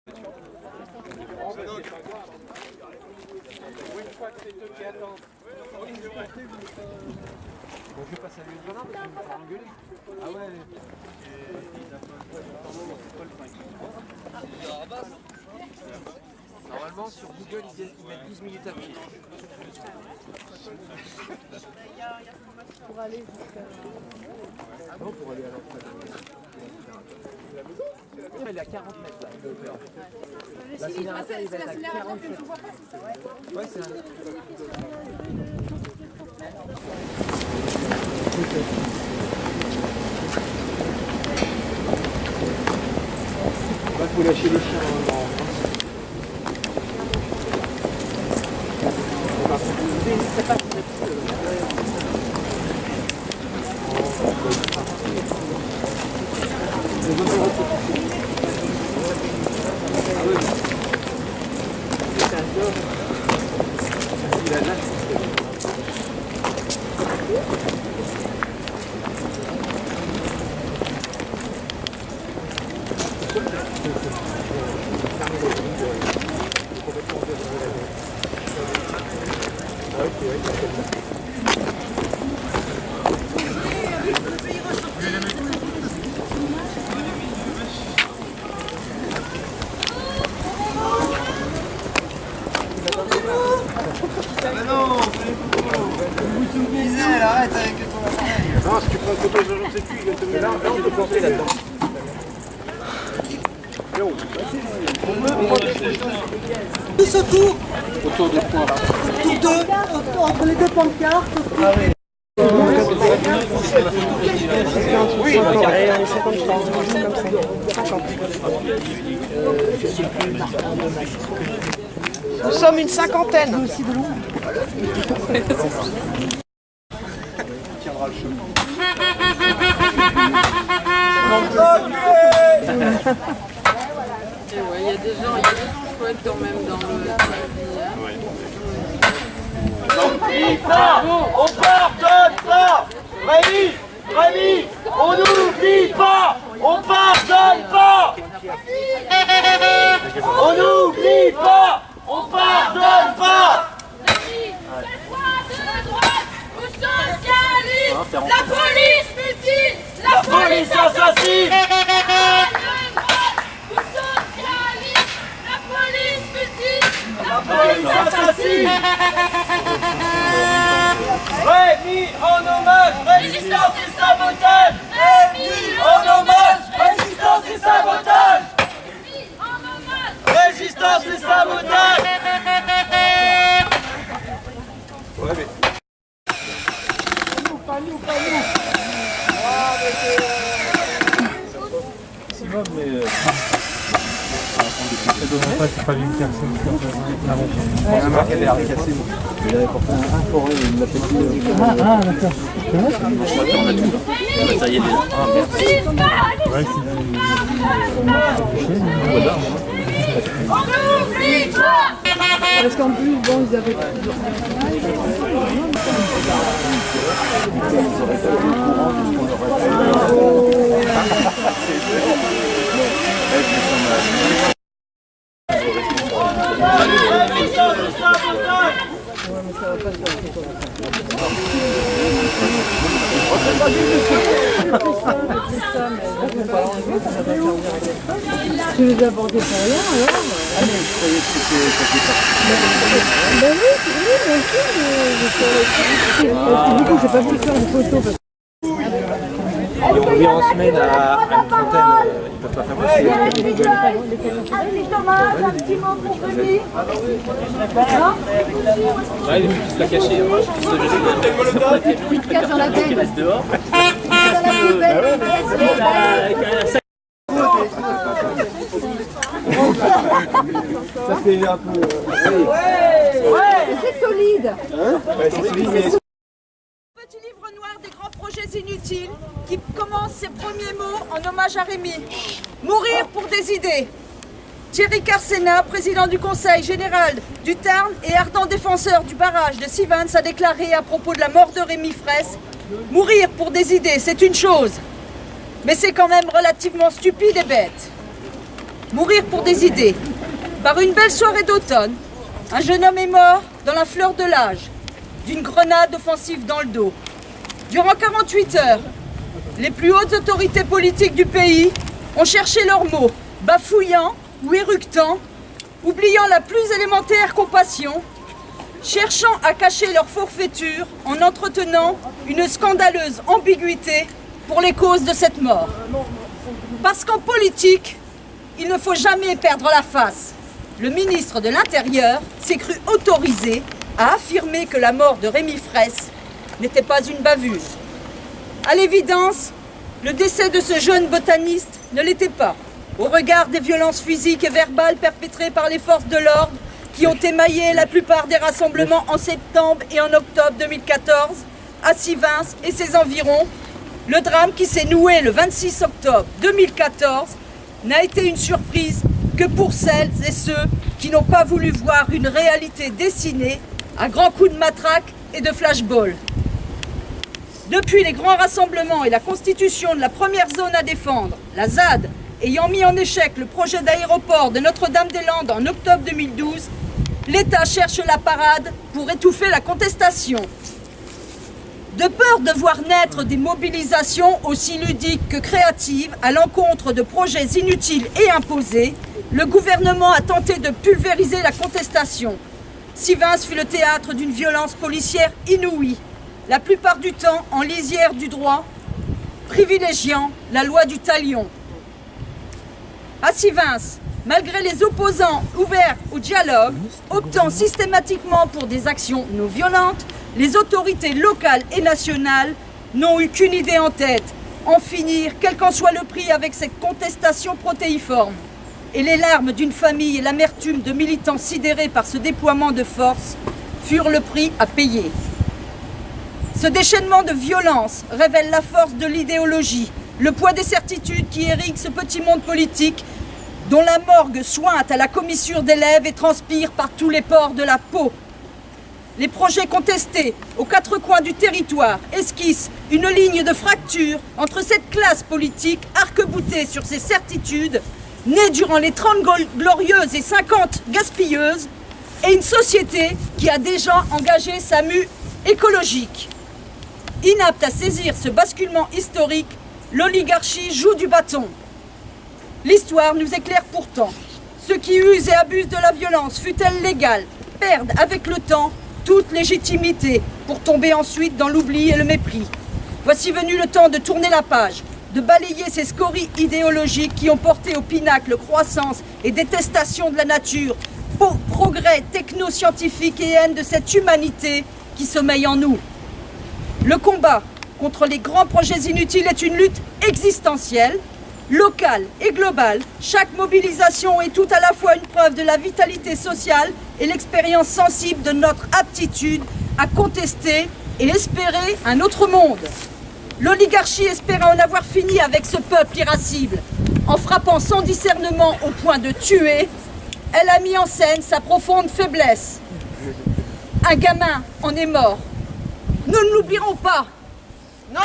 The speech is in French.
Bon, je vais pas saluer le parce qu'il me fera engueuler. Ah ouais. Normalement, sur Google, ils mettent 12 minutes à pied. Pour aller jusqu'à... Ah bon, pour aller à l'entrée. Elle est à 40 mètres là, de hauteur. L'accélérateur, il va être à 40 mètres. Ouais, c'est un... Il faut lâcher les chiens en non, si tu prends une photo de Jean Sécu, il va te mettre là, il va te planter là-dedans. Tous autour. Autour de quoi? Autour de, entre les deux pancartes. Ah oui. Oui, nous sommes une cinquantaine. tiendra le chemin. Il y a des gens chouettes quand même dans le... On pardonne pas. Rémi, on n'oublie pas. On pardonne pas. On n'oublie pas. On pardonne pas. La police mutile! La police assassine. La police mutile! La police assassine. Rémi en hommage, résistance et sabotage. Rémi en hommage, résistance et sabotage. Résistance et sabotage. Ouais, mais... Pas nous. Simon, mais... C'est pas une personne qui a un marque, elle est cassée. Il avait porté un forêt, il l'a fait. Ah, d'accord. Ça y est, ah merde. Ouais, On n'oublie pas! Parce qu'en plus, bon, ils avaient... Tu les as portés pour rien alors? Ah mais je croyais que c'était pas. Ben oui, moi aussi, du coup, j'ai pas pu faire une photo. Parce... Et on vient en semaine à une trentaine, ils peuvent pas faire moins. Un petit hommage, un petit mot pour venir. Ouais, les filles se la cacher. Il te cache dans la tête. Ils restent dehors. Ça fait un peu... C'est solide. Ouais, c'est solide, mais... Petit livre noir des grands projets inutiles qui commence ses premiers mots en hommage à Rémi. Mourir pour des idées. Thierry Carcena, président du Conseil général du Tarn et ardent défenseur du barrage de Sivens, a déclaré à propos de la mort de Rémi Fraisse: mourir pour des idées, c'est une chose, mais c'est quand même relativement stupide et bête. Mourir pour des idées. Par une belle soirée d'automne, un jeune homme est mort dans la fleur de l'âge, d'une grenade offensive dans le dos. Durant 48 heures, les plus hautes autorités politiques du pays ont cherché leurs mots, bafouillant ou éructant, oubliant la plus élémentaire compassion, cherchant à cacher leur forfaiture en entretenant une scandaleuse ambiguïté pour les causes de cette mort. Parce qu'en politique, il ne faut jamais perdre la face. Le ministre de l'Intérieur s'est cru autorisé à affirmer que la mort de Rémi Fraisse n'était pas une bavure. À l'évidence, le décès de ce jeune botaniste ne l'était pas, au regard des violences physiques et verbales perpétrées par les forces de l'ordre qui ont émaillé la plupart des rassemblements en septembre et en octobre 2014 à Sivens et ses environs. Le drame qui s'est noué le 26 octobre 2014 n'a été une surprise que pour celles et ceux qui n'ont pas voulu voir une réalité dessinée à grands coups de matraque et de flashball. Depuis les grands rassemblements et la constitution de la première zone à défendre, la ZAD, ayant mis en échec le projet d'aéroport de Notre-Dame-des-Landes en octobre 2012, l'État cherche la parade pour étouffer la contestation. De peur de voir naître des mobilisations aussi ludiques que créatives à l'encontre de projets inutiles et imposés, le gouvernement a tenté de pulvériser la contestation. Sivens fut le théâtre d'une violence policière inouïe, la plupart du temps en lisière du droit, privilégiant la loi du talion. À Sivens, malgré les opposants ouverts au dialogue, optant systématiquement pour des actions non violentes, les autorités locales et nationales n'ont eu qu'une idée en tête, en finir, quel qu'en soit le prix, avec cette contestation protéiforme. Et les larmes d'une famille et l'amertume de militants sidérés par ce déploiement de force furent le prix à payer. Ce déchaînement de violence révèle la force de l'idéologie, le poids des certitudes qui irriguent ce petit monde politique dont la morgue sointe à la commissure des lèvres et transpire par tous les pores de la peau. Les projets contestés aux quatre coins du territoire esquissent une ligne de fracture entre cette classe politique arc-boutée sur ses certitudes, née durant les 30 glorieuses et 50 gaspilleuses, et une société qui a déjà engagé sa mue écologique. Inapte à saisir ce basculement historique, l'oligarchie joue du bâton. L'histoire nous éclaire pourtant. Ceux qui usent et abusent de la violence, fût-elle légale, perdent avec le temps toute légitimité pour tomber ensuite dans l'oubli et le mépris. Voici venu le temps de tourner la page, de balayer ces scories idéologiques qui ont porté au pinacle croissance et détestation de la nature, progrès techno-scientifique et haine de cette humanité qui sommeille en nous. Le combat contre les grands projets inutiles est une lutte existentielle, locale et globale. Chaque mobilisation est tout à la fois une preuve de la vitalité sociale et l'expérience sensible de notre aptitude à contester et espérer un autre monde. L'oligarchie espérait en avoir fini avec ce peuple irascible. En frappant sans discernement au point de tuer, elle a mis en scène sa profonde faiblesse. Un gamin en est mort. Nous ne l'oublierons pas. Non.